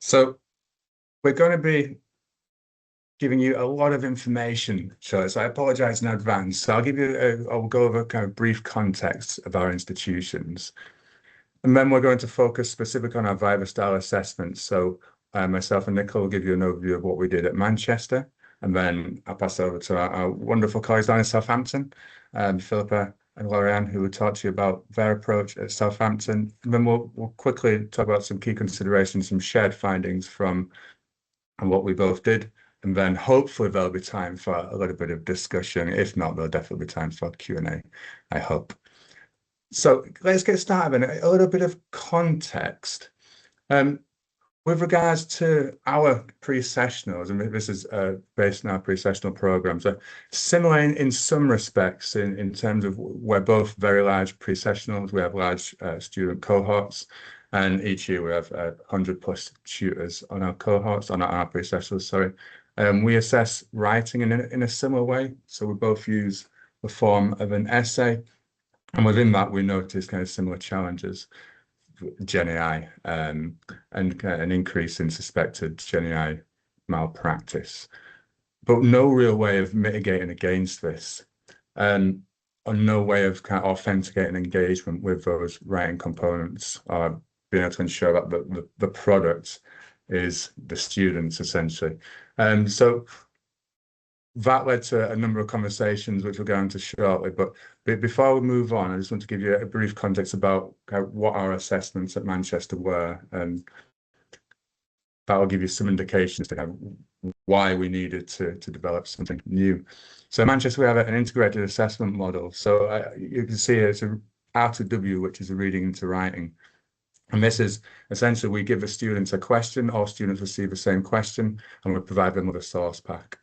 So we're going to be giving you a lot of information, so I apologize in advance. So I'll go over kind of brief context of our institutions. And then we're going to focus specifically on our Viva-style assessments. So myself and Nicole will give you an overview of what we did at Manchester. And then I'll pass over to our wonderful colleagues down in Southampton, Philippa and Lorianne, who will talk to you about their approach at Southampton. And then we'll quickly talk about some key considerations, some shared findings from what we both did. And then hopefully there'll be time for a little bit of discussion. If not, there'll definitely be time for Q&A, I hope. So let's get started. A little bit of context. With regards to our pre-sessionals, and this is based on our pre-sessional programs, are similar in some respects in terms of we're both very large pre-sessionals. We have large student cohorts, and each year we have 100+ tutors on our cohorts, on our pre-sessionals, sorry. We assess writing in a similar way. So we both use the form of an essay, and within that we notice kind of similar challenges. GenAI and an increase in suspected GenAI malpractice, but no real way of mitigating against this, or no way of kind of authenticating engagement with those writing components, or being able to ensure that the product is the students essentially. So that led to a number of conversations, which we'll go into shortly. But before we move on, I just want to give you a brief context about what our assessments at Manchester were, and that will give you some indications to kind of why we needed to develop something new. So at Manchester, we have an integrated assessment model. So you can see it's a R2W, which is a reading into writing. And this is essentially, we give the students a question, all students receive the same question, and we provide them with a source pack.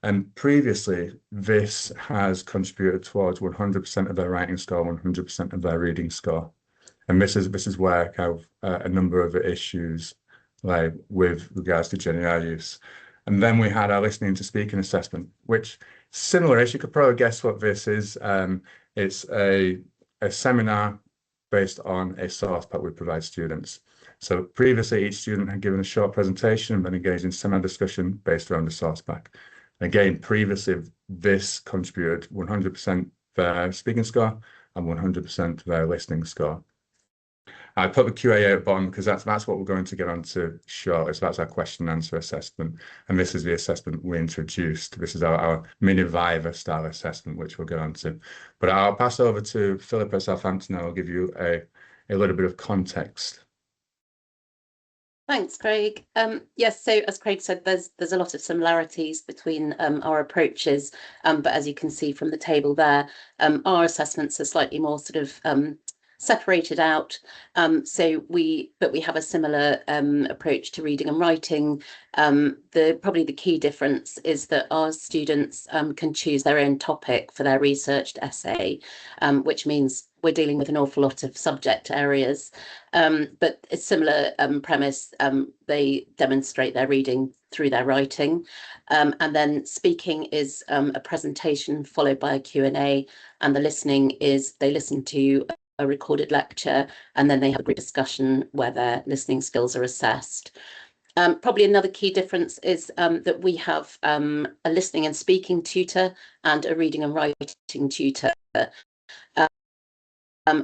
And previously, this has contributed towards 100% of their writing score, 100% of their reading score. And this is where kind of a number of issues like with regards to GenAI use. And then we had our listening to speaking assessment, which similar-ish, you could probably guess what this is. It's a seminar based on a source pack we provide students. So previously, each student had given a short presentation and then engaged in seminar discussion based around the source pack. Again, previously, this contributed 100% their speaking score and 100% their listening score. I put the QAA at the bottom because that's what we're going to get onto shortly. So that's our question and answer assessment. And this is the assessment we introduced. This is our mini Viva-style assessment, which we'll get onto. But I'll pass over to Philippa at Southampton and I'll give you a little bit of context. Thanks, Craig. Yes, so as Craig said, there's a lot of similarities between our approaches, but as you can see from the table there, our assessments are slightly more sort of separated out. But we have a similar approach to reading and writing. Probably the key difference is that our students can choose their own topic for their researched essay, which means we're dealing with an awful lot of subject areas, but a similar premise. They demonstrate their reading through their writing, and then speaking is a presentation followed by a Q&A, and the listening is they listen to a recorded lecture and then they have a group discussion where their listening skills are assessed. Probably another key difference is that we have a listening and speaking tutor and a reading and writing tutor,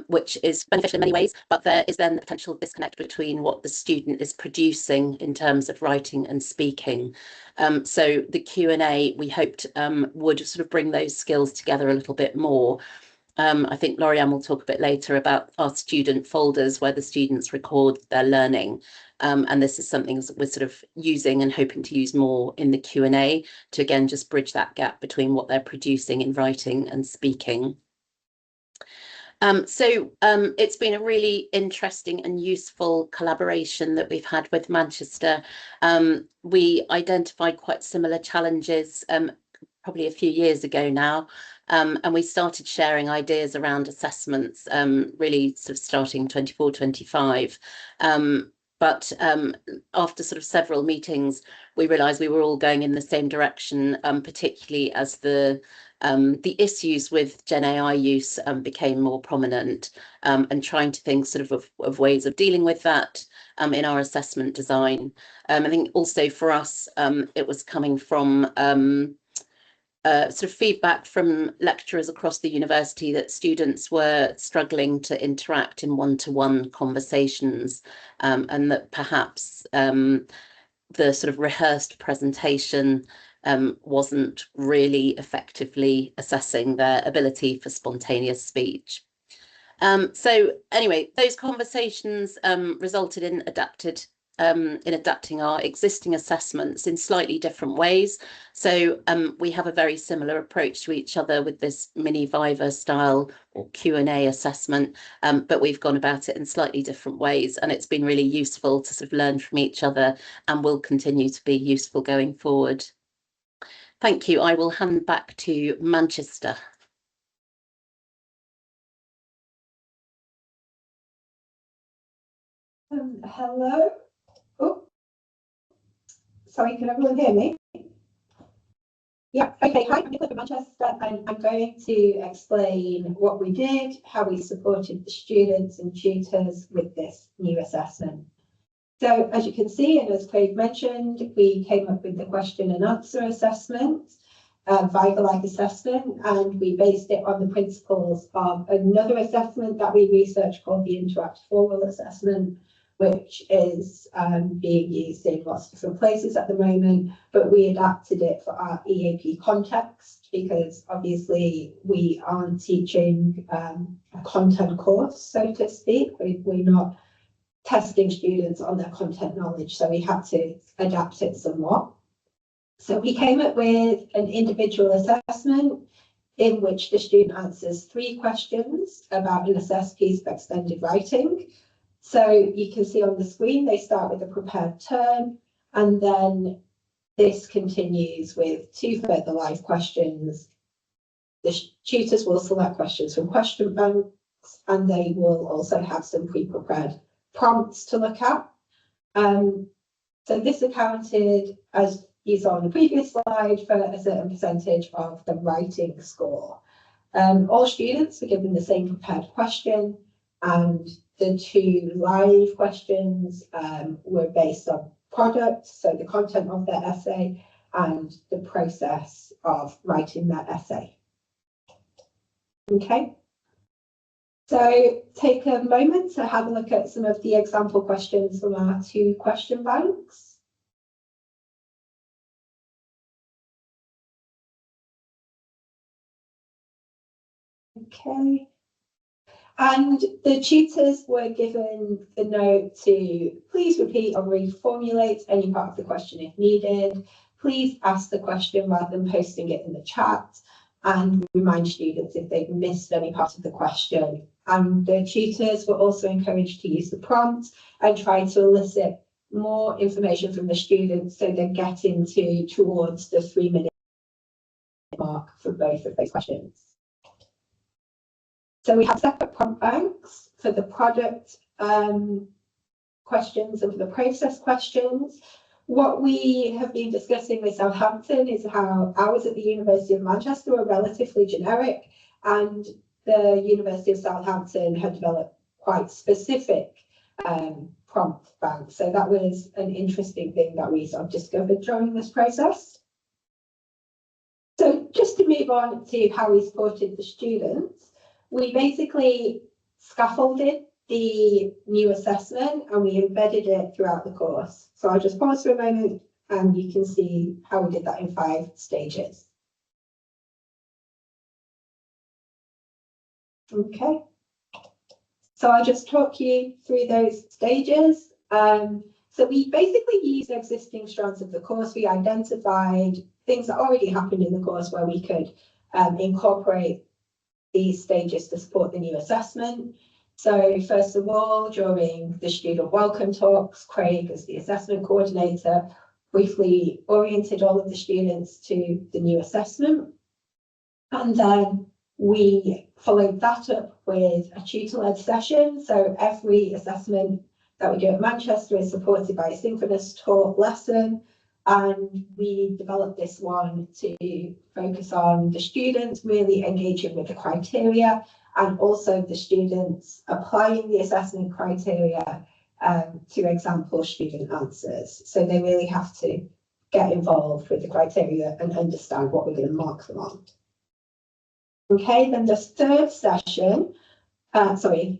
which is beneficial in many ways, but there is then the potential disconnect between what the student is producing in terms of writing and speaking. So the Q&A we hoped would sort of bring those skills together a little bit more. I think Lorianne will talk a bit later about our student folders where the students record their learning. And this is something that we're sort of using and hoping to use more in the Q&A to, again, just bridge that gap between what they're producing in writing and speaking. It's been a really interesting and useful collaboration that we've had with Manchester. We identified quite similar challenges probably a few years ago now, and we started sharing ideas around assessments really sort of starting 24-25. But after sort of several meetings, we realised we were all going in the same direction, particularly as the the issues with Gen AI use became more prominent, and trying to think sort of ways of dealing with that in our assessment design. I think also for us, it was coming from sort of feedback from lecturers across the university that students were struggling to interact in one-to-one conversations, and that perhaps the sort of rehearsed presentation wasn't really effectively assessing their ability for spontaneous speech. So anyway, those conversations resulted in adapting our existing assessments in slightly different ways. So we have a very similar approach to each other with this mini Viva-style or Q&A assessment, but we've gone about it in slightly different ways, and it's been really useful to sort of learn from each other and will continue to be useful going forward. Thank you. I will hand back to Manchester. Hello. Oh, sorry, can everyone hear me? Yeah, okay. Hi, I'm Nicola from Manchester, and I'm going to explain what we did, how we supported the students and tutors with this new assessment. So as you can see, and as Craig mentioned, we came up with the question and answer assessment, Viva-like assessment, and we based it on the principles of another assessment that we researched called the Interact Formal Assessment, which is being used in lots of different places at the moment, but we adapted it for our EAP context because obviously we aren't teaching a content course, so to speak. We're not testing students on their content knowledge, so we had to adapt it somewhat. So we came up with an individual assessment in which the student answers 3 questions about an assessed piece of extended writing. So you can see on the screen, they start with a prepared term, and then this continues with 2 further live questions. The tutors will select questions from question banks, and they will also have some pre-prepared prompts to look at. So this accounted, as you saw on the previous slide, for a certain percentage of the writing score. All students were given the same prepared question, and the 2 live questions were based on product, so the content of their essay and the process of writing that essay. Okay, so take a moment to have a look at some of the example questions from our 2 question banks. Okay. And the tutors were given the note to please repeat or reformulate any part of the question if needed. Please ask the question rather than posting it in the chat, and remind students if they've missed any part of the question. And the tutors were also encouraged to use the prompt and try to elicit more information from the students so they're getting towards the 3-minute mark for both of those questions. So we have separate prompt banks for the product questions and for the process questions. What we have been discussing with Southampton is how ours at the University of Manchester are relatively generic, and the University of Southampton had developed quite specific prompt banks. So that was an interesting thing that we sort of discovered during this process. So just to move on to how we supported the students, we basically scaffolded the new assessment and we embedded it throughout the course. So I'll just pause for a moment and you can see how we did that in 5 stages. Okay, so I'll just talk you through those stages. So we basically used existing strands of the course. We identified things that already happened in the course where we could incorporate these stages to support the new assessment. So first of all, during the student welcome talks, Craig, as the assessment coordinator, briefly oriented all of the students to the new assessment. And then we followed that up with a tutor-led session. So every assessment that we do at Manchester is supported by a synchronous taught lesson. And we developed this one to focus on the students really engaging with the criteria and also the students applying the assessment criteria to example student answers. So they really have to get involved with the criteria and understand what we're going to mark them on. Okay, then the third session,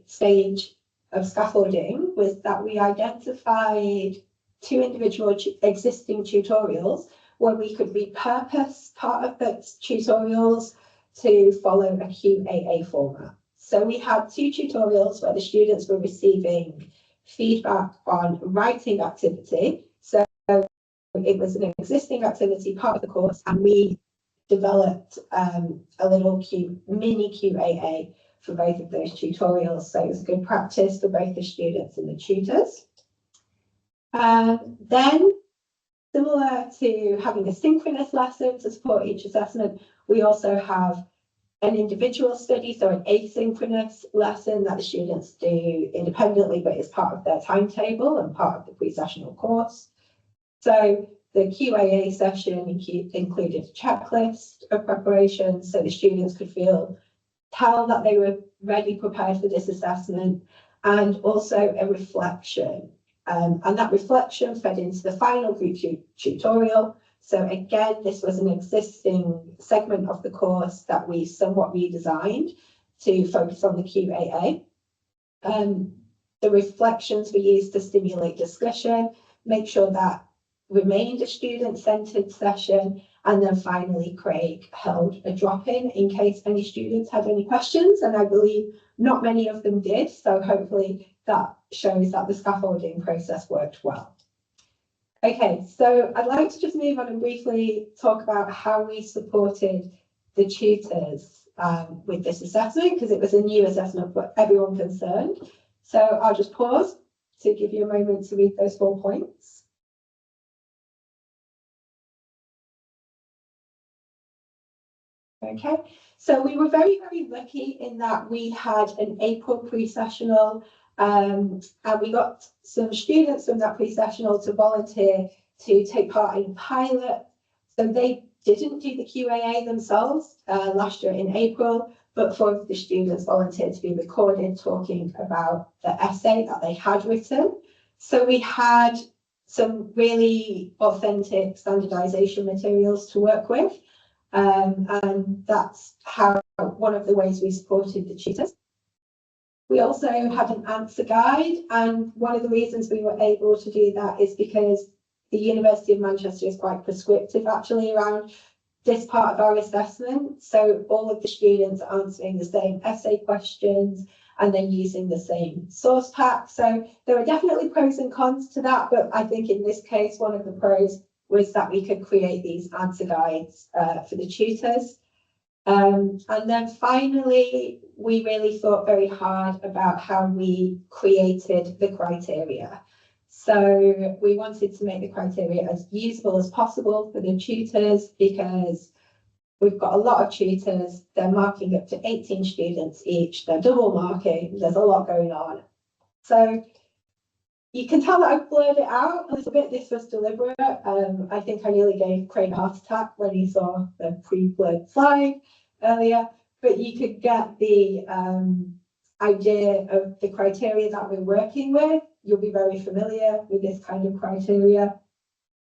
stage of scaffolding was that we identified 2 individual existing tutorials where we could repurpose part of those tutorials to follow a QAA format. So we had 2 tutorials where the students were receiving feedback on writing activity. So it was an existing activity, part of the course, and we developed a little mini QAA for both of those tutorials. So it was good practice for both the students and the tutors. Then, similar to having a synchronous lesson to support each assessment, we also have an individual study, so an asynchronous lesson that the students do independently, but is part of their timetable and part of the pre-sessional course. So the QAA session included a checklist of preparation, so the students could tell that they were ready, prepared for this assessment, and also a reflection. And that reflection fed into the final group tutorial. So again, this was an existing segment of the course that we somewhat redesigned to focus on the QAA. The reflections were used to stimulate discussion, make sure that remained a student-centered session, and then finally Craig held a drop-in in case any students had any questions, and I believe not many of them did, so hopefully that shows that the scaffolding process worked well. Okay, so I'd like to just move on and briefly talk about how we supported the tutors with this assessment, because it was a new assessment for everyone concerned. So I'll just pause to give you a moment to read those 4 points. Okay, so we were very, very lucky in that we had an April pre-sessional and we got some students from that pre-sessional to volunteer to take part in pilot. So they didn't do the QAA themselves last year in April, but 4 of the students volunteered to be recorded talking about the essay that they had written. So we had some really authentic standardization materials to work with. And that's one of the ways we supported the tutors. We also had an answer guide, and one of the reasons we were able to do that is because the University of Manchester is quite prescriptive actually around this part of our assessment. So all of the students are answering the same essay questions and then using the same source pack. So there are definitely pros and cons to that, but I think in this case, one of the pros was that we could create these answer guides for the tutors. And then finally, we really thought very hard about how we created the criteria. So we wanted to make the criteria as usable as possible for the tutors, because we've got a lot of tutors, they're marking up to 18 students each, they're double marking, there's a lot going on. So you can tell that I've blurred it out a little bit. This was deliberate. I think I nearly gave Craig a heart attack when he saw the pre-blurred slide earlier, but you could get the idea of the criteria that we're working with. You'll be very familiar with this kind of criteria.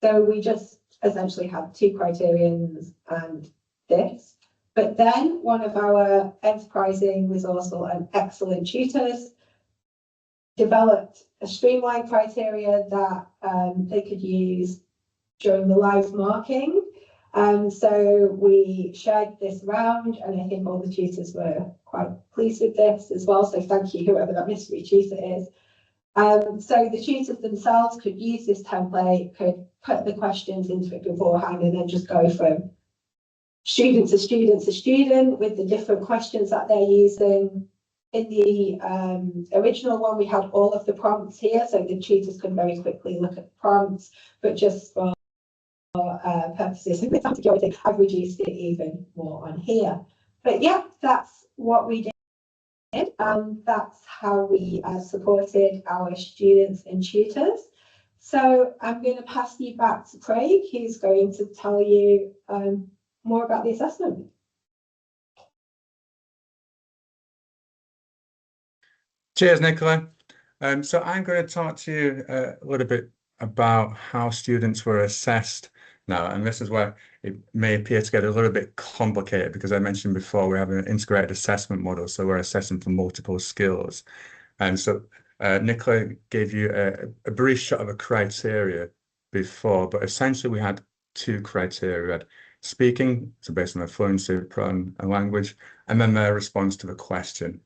So we just essentially had 2 criterions and this. But then one of our enterprising, resourceful and excellent tutors developed a streamlined criteria that they could use during the live marking. So we shared this around, and I think all the tutors were quite pleased with this as well. So thank you, whoever that mystery tutor is. So the tutors themselves could use this template, could put the questions into it beforehand, and then just go from student to student to student with the different questions that they're using. In the original one, we had all of the prompts here, so the tutors could very quickly look at the prompts, but just for purposes of security, I've reduced it even more on here. But yeah, that's what we did, and that's how we supported our students and tutors So I'm going to pass you back to Craig, who's going to tell you more about the assessment. Cheers, Nicola. So I'm going to talk to you a little bit about how students were assessed now, and this is where it may appear to get a little bit complicated because I mentioned before we have an integrated assessment model, so we're assessing for multiple skills. And so Nicola gave you a brief shot of a criteria before, but essentially we had two criteria. We had speaking, so based on their fluency, pronoun, and language, and then their response to the question.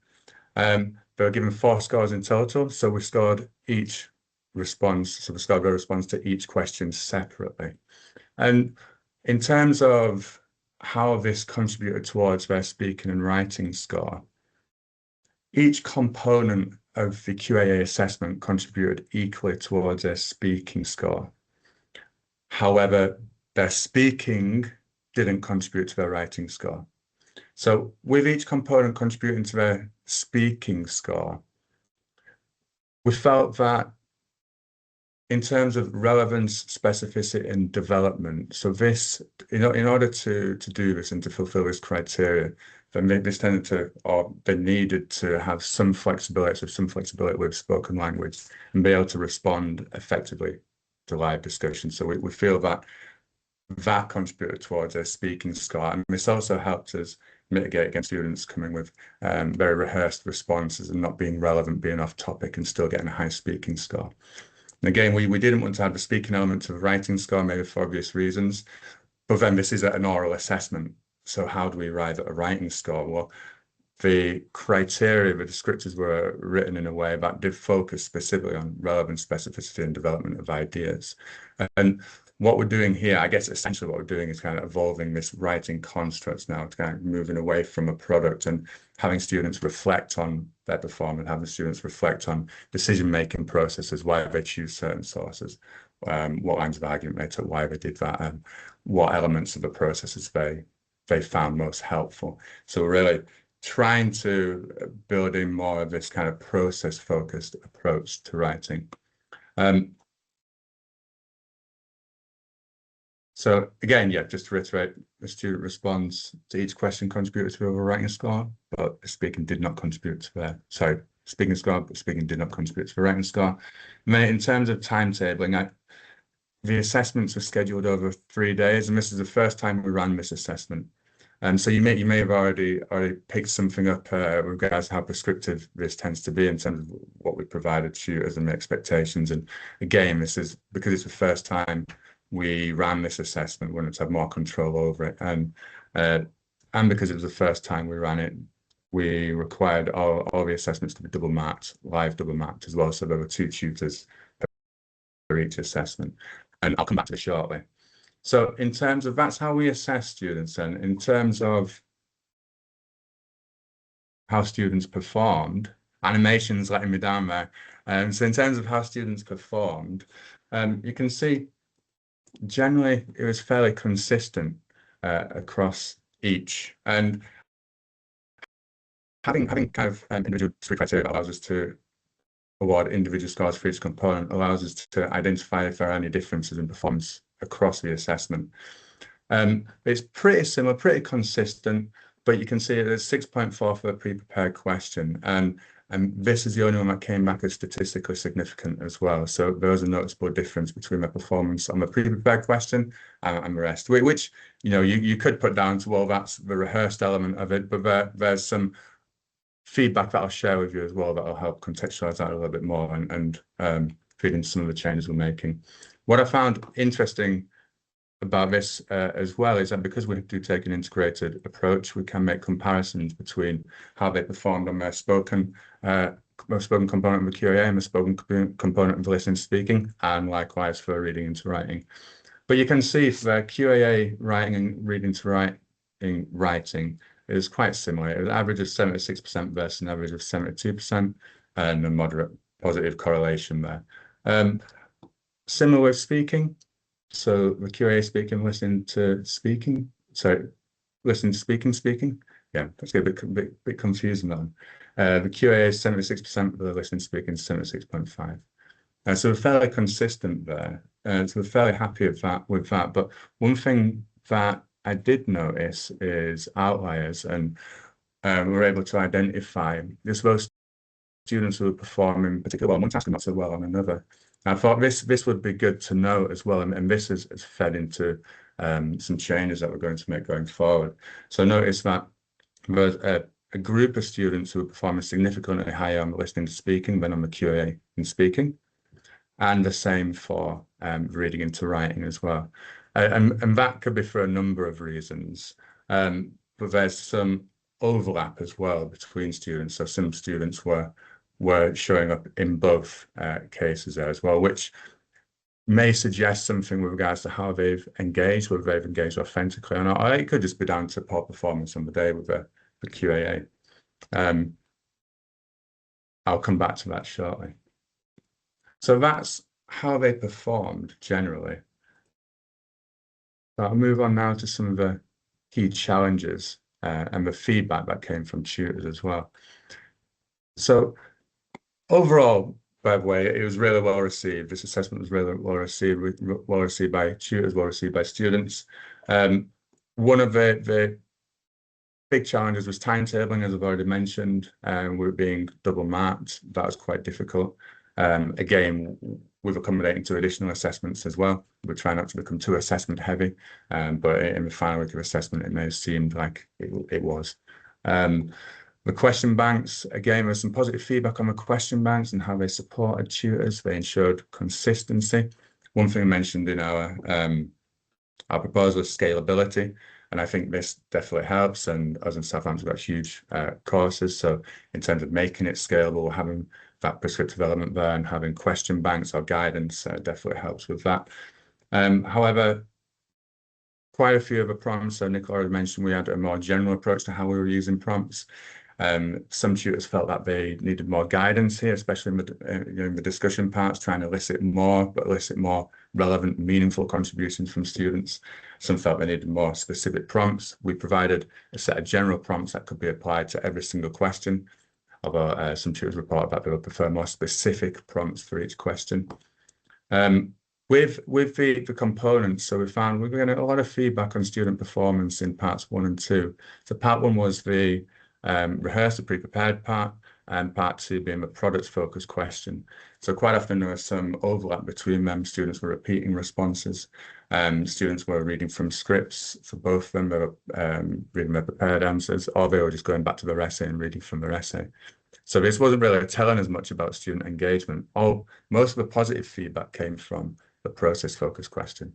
They were given 4 scores in total, so we scored each response, so we scored their response to each question separately. And in terms of how this contributed towards their speaking and writing score, each component of the QAA assessment contributed equally towards their speaking score. However, their speaking didn't contribute to their writing score. So with each component contributing to their speaking score, we felt that in terms of relevance, specificity, and development, so this, in order to do this and to fulfill this criteria, then this tended to, or they needed to have some flexibility, with spoken language and be able to respond effectively to live discussion. So we feel that that contributed towards their speaking score, and this also helped us mitigate against students coming with very rehearsed responses and not being relevant, being off topic, and still getting a high speaking score. And again, we didn't want to have the speaking element to the writing score, maybe for obvious reasons, but then this is an oral assessment. So how do we arrive at a writing score? Well, the criteria, the descriptors were written in a way that did focus specifically on relevance, specificity, and development of ideas. And what we're doing here, I guess essentially what we're doing is kind of evolving this writing construct now, to kind of moving away from a product and having students reflect on their performance, having students reflect on decision-making processes, why they choose certain sources, what lines of argument they took, why they did that, and what elements of the processes they found most helpful. So we're really trying to build in more of this kind of process-focused approach to writing. So again, yeah, just to reiterate, the student response to each question contributed to a writing score, but the speaking did not contribute to their, sorry, speaking score, but speaking did not contribute to the writing score. And then in terms of timetabling, the assessments were scheduled over 3 days, and this is the first time we ran this assessment. And so you may have already picked something up with regards to how prescriptive this tends to be in terms of what we provided tutors and the expectations. And again, this is because it's the first time we ran this assessment, we wanted to have more control over it. And because it was the first time we ran it, we required all the assessments to be double marked, live double marked as well. So there were 2 tutors for each assessment. And I'll come back to this shortly. So in terms of, that's how we assess students, and in terms of how students performed, animation's letting me down there. So in terms of how students performed, you can see generally it was fairly consistent across each. And having kind of individual criteria allows us to award individual scores for each component, allows us to identify if there are any differences in performance across the assessment. It's pretty similar, pretty consistent, but you can see there's 6.4 for a pre-prepared question, and this is the only one that came back as statistically significant as well. So there was a noticeable difference between the performance on the pre-prepared question and the rest, which you could put down to, well, that's the rehearsed element of it, but there's some feedback that I'll share with you as well that will help contextualize that a little bit more and feed into some of the changes we're making. What I found interesting about this as well is that because we do take an integrated approach, we can make comparisons between how they performed on their spoken component of the QAA and the spoken component of the listening speaking, and likewise for reading into writing. But you can see for QAA writing and reading to writing is quite similar. It was an average of 76% versus an average of 72%, and a moderate positive correlation there. Similar with speaking. So the QA speaking, listening to speaking. So listening to speaking. Yeah, that's a bit confusing that one. The QA is 76%, but the listening to speaking is 76.5. So we're fairly consistent there. So we're fairly happy with that. But one thing that I did notice is outliers, and we're able to identify this those students who are performing particularly well on one task and not so well on another. And I thought this would be good to know as well, and this has fed into some changes that we're going to make going forward. So notice that there's a group of students who are performing significantly higher on listening to speaking than on the QA in speaking, and the same for reading into writing as well. And that could be for a number of reasons, but there's some overlap as well between students. So some students were showing up in both cases there as well, which may suggest something with regards to how they've engaged, whether they've engaged authentically or not. Or it could just be down to poor performance on the day with the QAA. I'll come back to that shortly. So that's how they performed generally. So I'll move on now to some of the key challenges and the feedback that came from tutors as well. So overall, by the way, it was really well received. This assessment was really well received by tutors, well received by students. One of the big challenges was timetabling, as I've already mentioned. We were being double marked. That was quite difficult. Again, we're accommodating to additional assessments as well. We're trying not to become too assessment heavy, but in the final week of assessment, it may have seemed like it was. The question banks, again, there was some positive feedback on the question banks and how they supported tutors. They ensured consistency. One thing I mentioned in our proposal is scalability, and I think this definitely helps. And us in Southampton got huge courses, so in terms of making it scalable, having that prescriptive element there and having question banks or guidance definitely helps with that. However, quite a few of the prompts, so Nicola already mentioned, we had a more general approach to how we were using prompts. Some tutors felt that they needed more guidance here, especially in the discussion parts, trying to elicit more relevant, meaningful contributions from students. Some felt they needed more specific prompts. We provided a set of general prompts that could be applied to every single question, although some tutors reported that they would prefer more specific prompts for each question. With the components, so we found we're getting a lot of feedback on student performance in parts 1 and 2. So part 1 was the rehearsed, the pre-prepared part, and part 2 being the product-focused question. So quite often there was some overlap between them. Students were repeating responses. Students were reading from scripts for both of them. They were reading their prepared answers, or they were just going back to their essay and reading from their essay. So this wasn't really telling us much about student engagement. Most of the positive feedback came from the process-focused question.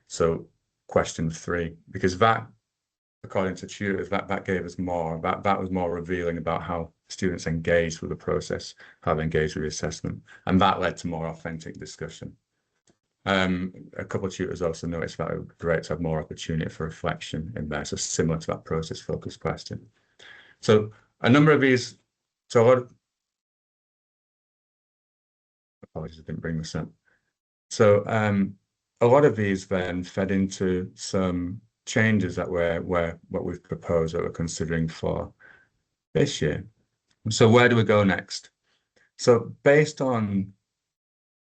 So question 3, because that, according to tutors, that gave us more, that was more revealing about how students engaged with the process, how they engaged with the assessment, and that led to more authentic discussion. A couple of tutors also noticed that it would be great to have more opportunity for reflection in there, so similar to that process-focused question. So a number of these, so a lot of, apologies, I didn't bring this up. So a lot of these then fed into some changes that what we've proposed that we're considering for this year. So where do we go next? So based on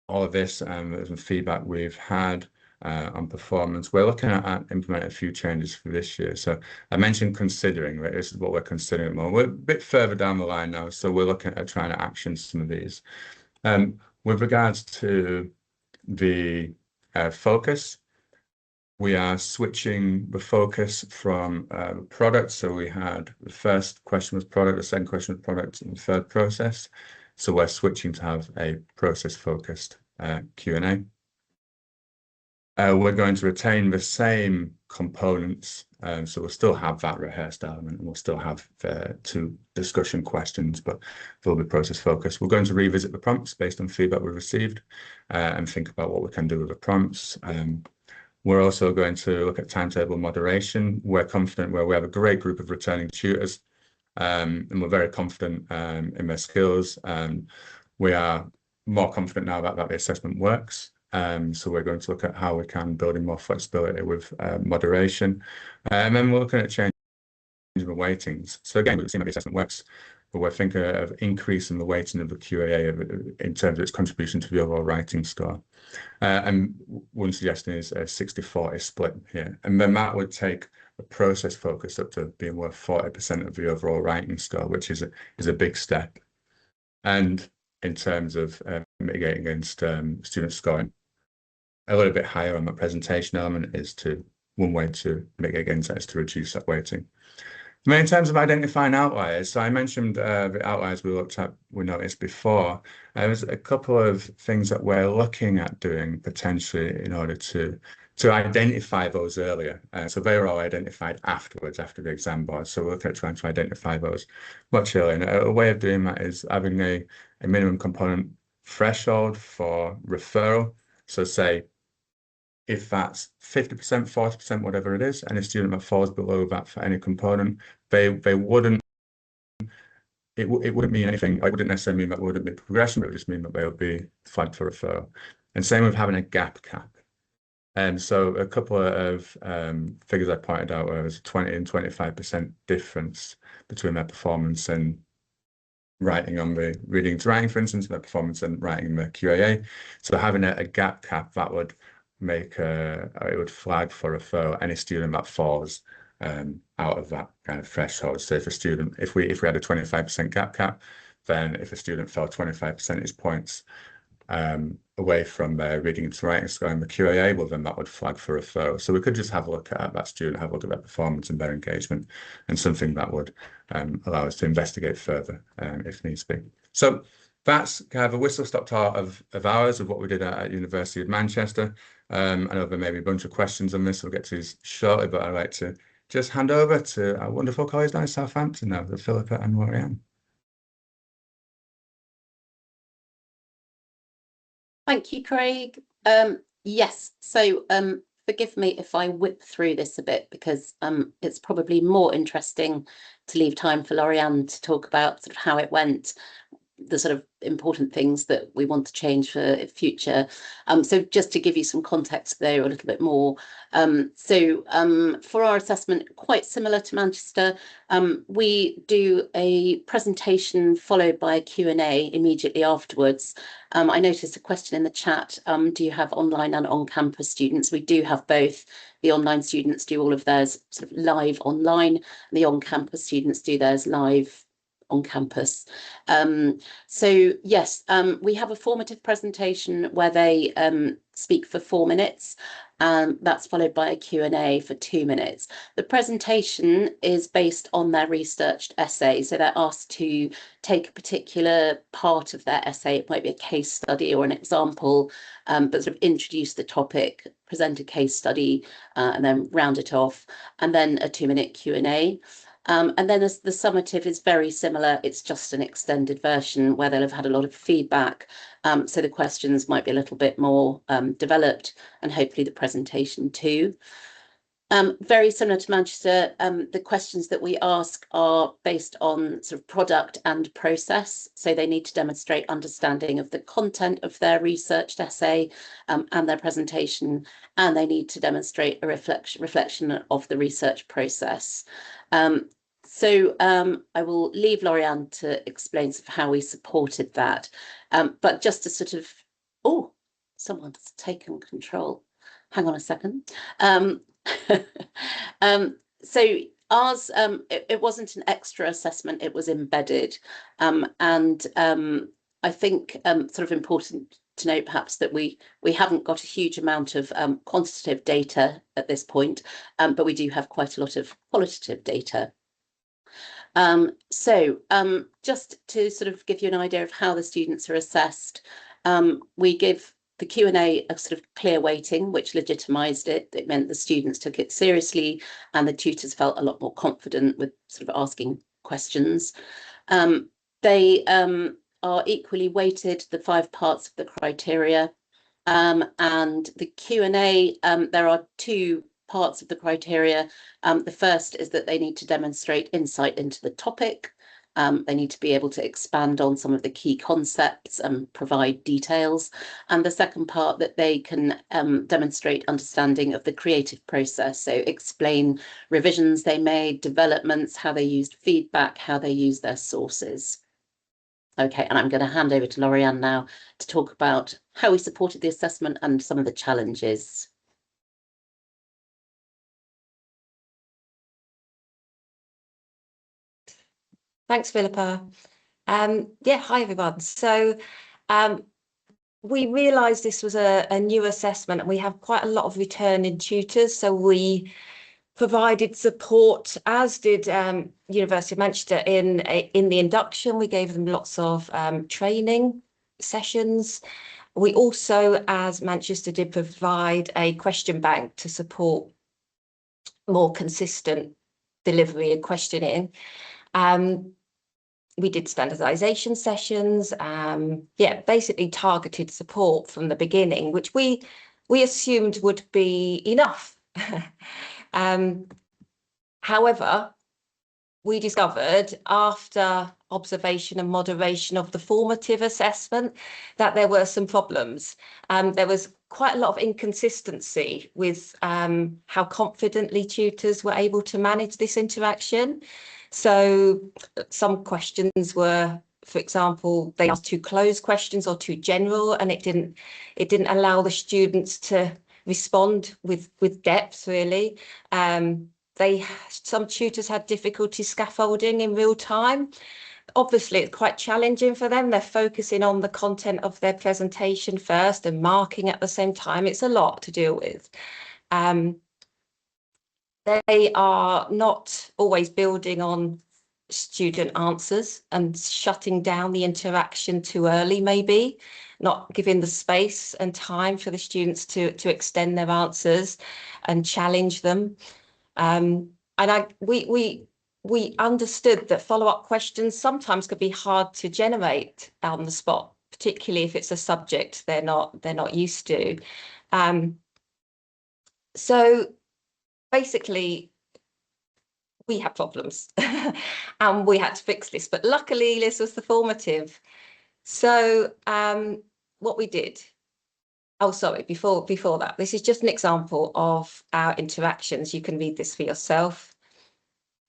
all of this and the feedback we've had on performance, we're looking at implementing a few changes for this year. So I mentioned considering, right? This is what we're considering more. We're a bit further down the line now, so we're looking at trying to action some of these. With regards to the focus, we are switching the focus from product. So we had the first question was product, the second question was product, and the third process. So we're switching to have a process-focused Q&A. We're going to retain the same components. So we'll still have that rehearsed element, and we'll still have 2 discussion questions, but they'll be process-focused. We're going to revisit the prompts based on feedback we've received and think about what we can do with the prompts. We're also going to look at timetable moderation. We're confident where we have a great group of returning tutors, and we're very confident in their skills. We are more confident now that the assessment works. So we're going to look at how we can build in more flexibility with moderation. And then we're looking at changing the weightings. So again, we've seen how the assessment works, but we're thinking of increasing the weighting of the QAA in terms of its contribution to the overall writing score. And one suggestion is a 60-40 split here. And then that would take the process focus up to being worth 40% of the overall writing score, which is a big step. And in terms of mitigating against students scoring a little bit higher on the presentation element is one way to mitigate against that is to reduce that weighting. I mean, in terms of identifying outliers, so I mentioned the outliers we noticed before. There's a couple of things that we're looking at doing potentially in order to identify those earlier. So they were all identified afterwards, after the exam board. So we're looking at trying to identify those much earlier. And a way of doing that is having a minimum component threshold for referral. So say, if that's 50%, 40%, whatever it is, and a student that falls below that for any component, they wouldn't, it wouldn't mean anything. It wouldn't necessarily mean that wouldn't be progression, but it would just mean that they would be flagged for referral. And same with having a gap cap. And so a couple of figures I pointed out were 20 and 25% difference between their performance and writing on the reading to writing, for instance, and their performance and writing in the QAA. So having a gap cap, that would it would flag for referral any student that falls out of that kind of threshold. So if we had a 25% gap cap, then if a student fell 25 percentage points away from their reading to writing score in the QAA, well, then that would flag for referral. So we could just have a look at that student, have a look at their performance and their engagement, and something that would allow us to investigate further if needs be. So that's kind of a whistle-stop tour of ours, of what we did at University of Manchester. I know there may be a bunch of questions on this, we'll get to these shortly, but I'd like to just hand over to our wonderful colleagues down in Southampton now, Philippa and Lorianne. Thank you, Craig. Yes, so forgive me if I whip through this a bit, because it's probably more interesting to leave time for Lorianne to talk about sort of how it went, the sort of important things that we want to change for future. So just to give you some context there a little bit more. For our assessment, quite similar to Manchester, we do a presentation followed by a Q&A immediately afterwards. I noticed a question in the chat, do you have online and on-campus students? We do have both. The online students do all of theirs sort of live online, and the on-campus students do theirs live on campus. So yes, we have a formative presentation where they speak for 4 minutes. That's followed by a Q&A for 2 minutes. The presentation is based on their researched essay. So they're asked to take a particular part of their essay. It might be a case study or an example, but sort of introduce the topic, present a case study, and then round it off, and then a 2-minute Q&A. And then as the summative is very similar, it's just an extended version where they'll have had a lot of feedback. So the questions might be a little bit more developed, and hopefully the presentation too. Very similar to Manchester, the questions that we ask are based on sort of product and process. So they need to demonstrate understanding of the content of their researched essay and their presentation, and they need to demonstrate a reflection of the research process. So I will leave Lorianne to explain sort of how we supported that. But just to sort of, oh, someone's taken control. Hang on a second. So ours, it wasn't an extra assessment, it was embedded. And I think sort of important to note perhaps that we haven't got a huge amount of quantitative data at this point, but we do have quite a lot of qualitative data. Just to sort of give you an idea of how the students are assessed, we give the Q&A a sort of clear weighting, which legitimised it. It meant the students took it seriously and the tutors felt a lot more confident with sort of asking questions. They are equally weighted, the 5 parts of the criteria, and the Q&A, there are 2 parts of the criteria. The first is that they need to demonstrate insight into the topic, They need to be able to expand on some of the key concepts and provide details. And the second part, that they can demonstrate understanding of the creative process. So explain revisions they made, developments, how they used feedback, how they use their sources. Okay, and I'm going to hand over to Lauriane now to talk about how we supported the assessment and some of the challenges. Thanks, Philippa. Yeah, hi everyone. So we realised this was a new assessment, and we have quite a lot of returning tutors. So we provided support, as did University of Manchester, in the induction. We gave them lots of training sessions. We also, as Manchester did, provide a question bank to support more consistent delivery and questioning. We did standardization sessions, yeah, basically targeted support from the beginning, which we assumed would be enough. However, we discovered after observation and moderation of the formative assessment that there were some problems. There was quite a lot of inconsistency with how confidently tutors were able to manage this interaction. So some questions were, for example, they asked too closed questions or too general, and it didn't allow the students to respond with depth, really. Some tutors had difficulty scaffolding in real time. Obviously, it's quite challenging for them. They're focusing on the content of their presentation first and marking at the same time. It's a lot to deal with. They are not always building on student answers and shutting down the interaction too early, maybe not giving the space and time for the students to extend their answers and challenge them. And we understood that follow-up questions sometimes could be hard to generate on the spot, particularly if it's a subject they're not used to. So basically, we had problems and we had to fix this, but luckily this was the formative. So what we did, oh, sorry, before that, this is just an example of our interactions. You can read this for yourself.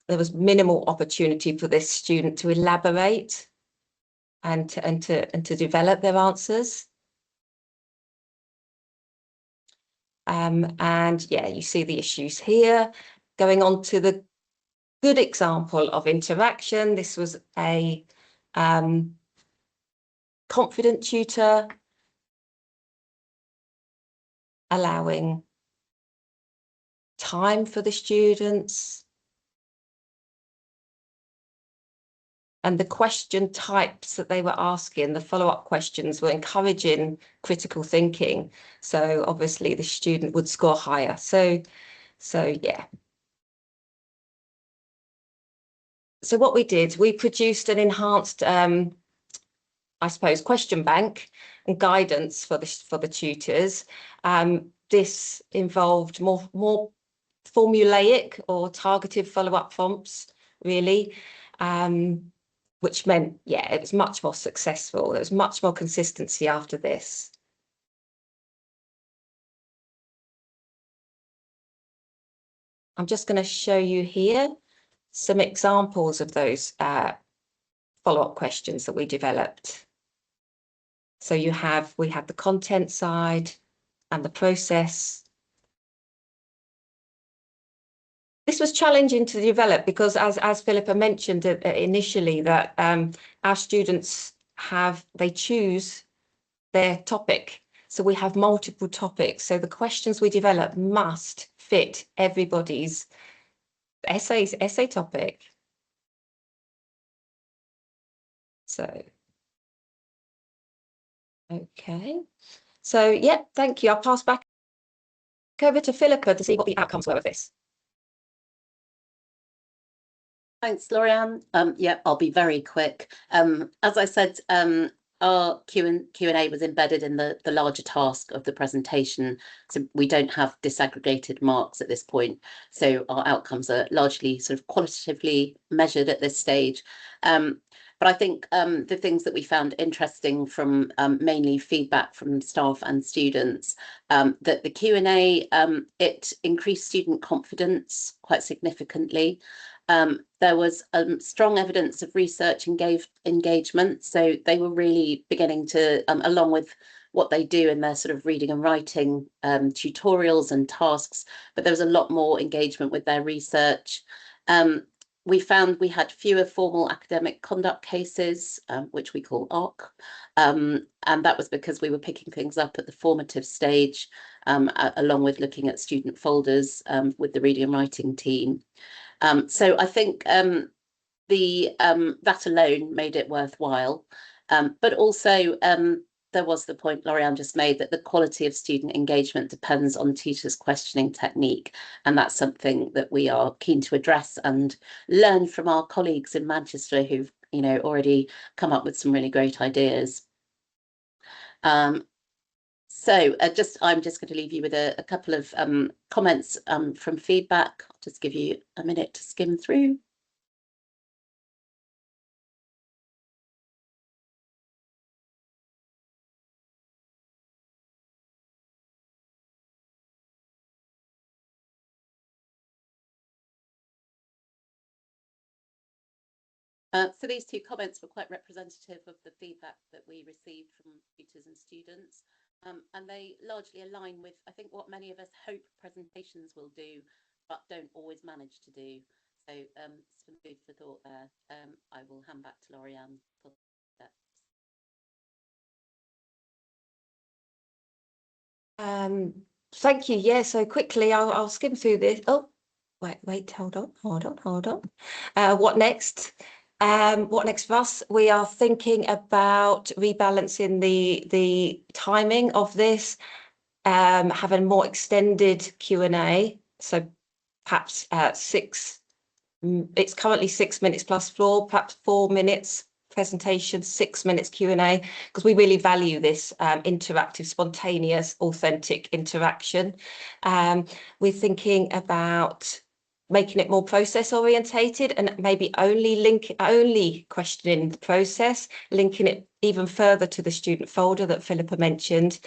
There was minimal opportunity for this student to elaborate and to develop their answers. And yeah, you see the issues here. Going on to the good example of interaction, this was a confident tutor allowing time for the students, and the question types that they were asking, the follow-up questions, were encouraging critical thinking. So obviously the student would score higher. So yeah. So what we did, we produced an enhanced, I suppose, question bank and guidance for the tutors. This involved more formulaic or targeted follow-up prompts, really. Which meant, yeah, it was much more successful. There was much more consistency after this. I'm just going to show you here some examples of those follow-up questions that we developed. So we had the content side and the process. This was challenging to develop because, as Philippa mentioned initially, that our students they choose their topic. So we have multiple topics. So the questions we develop must fit everybody's essay topic. So, okay. So, yeah, thank you. I'll pass back over to Philippa to see what the outcomes were of this. Thanks, Lauriane. Yeah, I'll be very quick. As I said, our Q&A was embedded in the larger task of the presentation. So we don't have disaggregated marks at this point. So our outcomes are largely sort of qualitatively measured at this stage. But I think the things that we found interesting from mainly feedback from staff and students, that the Q&A, it increased student confidence quite significantly. There was strong evidence of research engagement. So they were really beginning to, along with what they do in their sort of reading and writing tutorials and tasks, but there was a lot more engagement with their research. We found we had fewer formal academic conduct cases, which we call ARC, and that was because we were picking things up at the formative stage, along with looking at student folders with the reading and writing team. So I think that alone made it worthwhile, but also there was the point Lauriane just made that the quality of student engagement depends on teachers' questioning technique, and that's something that we are keen to address and learn from our colleagues in Manchester who've already come up with some really great ideas. So I'm just going to leave you with a couple of comments from feedback. I'll just give you a minute to skim through. So these two comments were quite representative of the feedback that we received from tutors and students. And they largely align with, I think, what many of us hope presentations will do, but don't always manage to do. So some food for thought there. I will hand back to Lauriane for that. Thank you. Yeah, so quickly I'll skim through this. Oh, wait, hold on. What next? What next for us? We are thinking about rebalancing the timing of this, having more extended Q&A. So perhaps it's currently 6 minutes plus floor, perhaps 4 minutes presentation, 6 minutes Q&A, because we really value this interactive, spontaneous, authentic interaction. We're thinking about making it more process orientated and maybe only questioning the process, linking it even further to the student folder that Philippa mentioned.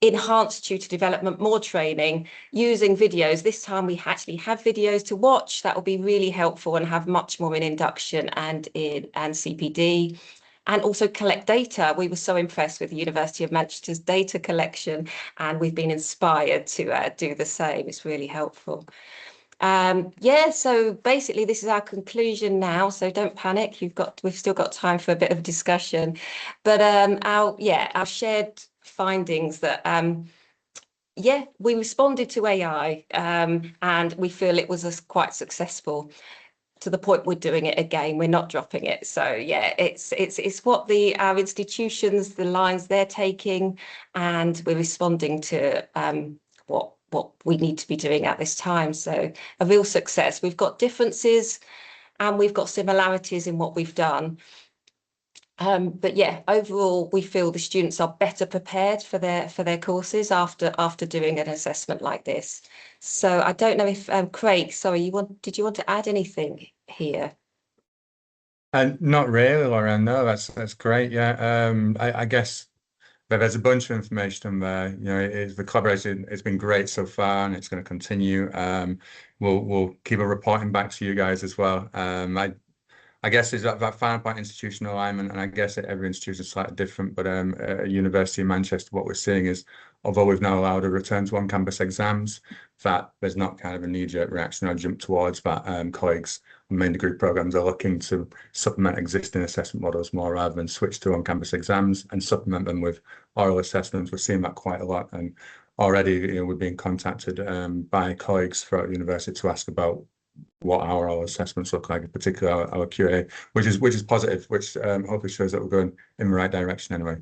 Enhanced tutor development, more training, using videos. This time we actually have videos to watch. That will be really helpful and have much more in induction and CPD. And also collect data. We were so impressed with the University of Manchester's data collection, and we've been inspired to do the same. It's really helpful. Yeah, so basically this is our conclusion now, so don't panic. We've still got time for a bit of discussion, but our shared findings that yeah, we responded to AI and we feel it was quite successful, to the point we're doing it again. We're not dropping it. So yeah, it's what our institutions, the lines they're taking, and we're responding to what we need to be doing at this time. So a real success. We've got differences and we've got similarities in what we've done. But yeah, overall, we feel the students are better prepared for their courses after doing an assessment like this. So I don't know if Craig, sorry, did you want to add anything here? Not really, Lauriane. No, that's great. Yeah, I guess there's a bunch of information on there. The collaboration has been great so far, and it's going to continue. We'll keep reporting back to you guys as well. I guess is that final point, institutional alignment, and I guess at every institution is slightly different, but at University of Manchester, what we're seeing is, although we've now allowed a return to on-campus exams, that there's not kind of a knee-jerk reaction or jump towards that. Colleagues and main degree programs are looking to supplement existing assessment models more rather than switch to on-campus exams and supplement them with oral assessments. We're seeing that quite a lot, and already we're being contacted by colleagues throughout the university to ask about what our assessments look like, in particular our QA, which is positive, which hopefully shows that we're going in the right direction anyway.